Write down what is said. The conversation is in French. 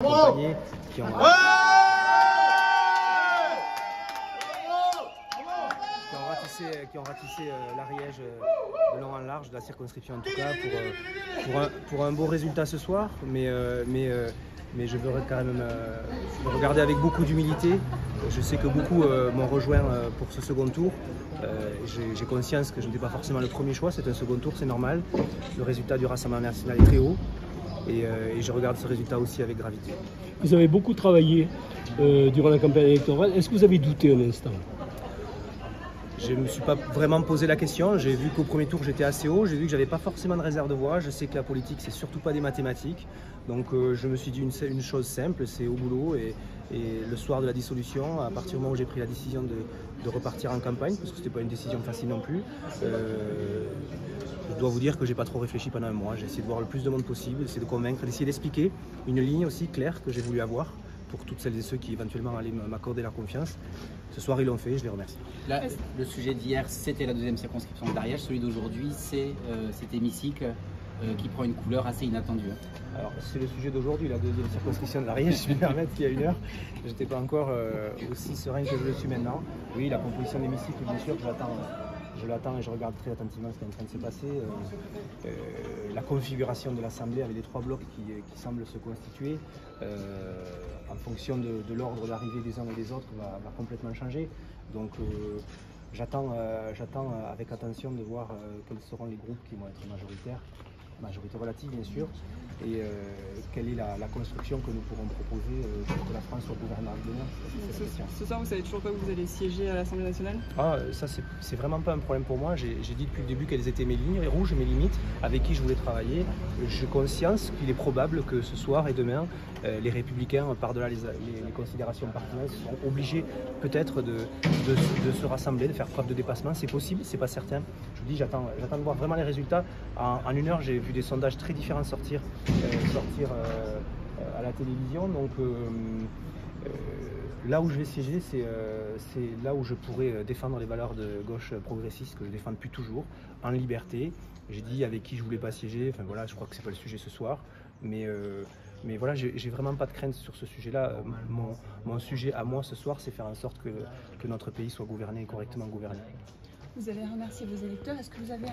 accompagnés, qui ont ratissé l'Ariège de long en large, de la circonscription en tout cas, pour un beau résultat ce soir. Mais je veux quand même le regarder avec beaucoup d'humilité. Je sais que beaucoup m'ont rejoint pour ce second tour. J'ai conscience que je n'étais pas forcément le premier choix, c'est un second tour, c'est normal. Le résultat du Rassemblement national est très haut. Et je regarde ce résultat aussi avec gravité. Vous avez beaucoup travaillé durant la campagne électorale. Est-ce que vous avez douté un instant? Je ne me suis pas vraiment posé la question. J'ai vu qu'au premier tour j'étais assez haut. J'ai vu que j'avais pas forcément de réserve de voix. Je sais que la politique c'est surtout pas des mathématiques. Donc je me suis dit une chose simple, c'est au boulot. Et le soir de la dissolution, à partir du moment où j'ai pris la décision de repartir en campagne, parce que c'était pas une décision facile non plus, je dois vous dire que j'ai pas trop réfléchi pendant un mois. J'ai essayé de voir le plus de monde possible, d'essayer de convaincre, d'essayer d'expliquer une ligne aussi claire que j'ai voulu avoir pour toutes celles et ceux qui éventuellement allaient m'accorder leur confiance. Ce soir ils l'ont fait, je les remercie. Là, le sujet d'hier c'était la deuxième circonscription de l'Ariège, celui d'aujourd'hui c'est cet hémicycle qui prend une couleur assez inattendue. Alors c'est le sujet d'aujourd'hui, la deuxième circonscription de l'Ariège, je vais me permettre qu'il y a une heure. Je n'étais pas encore aussi serein que je le suis maintenant. Oui, la composition d'hémicycle, bien sûr, je l'attends et je regarde très attentivement ce qui est en train de se passer. La configuration de l'Assemblée avec les trois blocs qui semblent se constituer en fonction de l'ordre d'arrivée des uns et des autres va complètement changer. Donc j'attends avec attention de voir quels seront les groupes qui vont être majoritaires. Majorité relative bien sûr, et quelle est la construction que nous pourrons proposer pour que la France soit gouvernable demain. Ce soir, vous savez toujours pas où vous allez siéger à l'Assemblée nationale? Ça c'est vraiment pas un problème pour moi. J'ai dit depuis le début quelles étaient mes lignes rouges, mes limites, avec qui je voulais travailler. J'ai conscience qu'il est probable que ce soir et demain, les Républicains, par-delà les considérations partisans, sont obligés peut-être de se rassembler, de faire preuve de dépassement. C'est possible, c'est pas certain. Je vous dis, j'attends de voir vraiment les résultats. En une heure, j'ai vu des sondages très différents sortir à la télévision. Donc là où je vais siéger, c'est là où je pourrais défendre les valeurs de gauche progressiste que je défends depuis toujours, en liberté. J'ai dit avec qui je voulais pas siéger. Enfin voilà, je crois que c'est pas le sujet ce soir, mais voilà, j'ai vraiment pas de crainte sur ce sujet-là. Mon sujet à moi ce soir, c'est faire en sorte que notre pays soit gouverné et correctement gouverné. Vous allez remercier vos électeurs. Est-ce que vous avez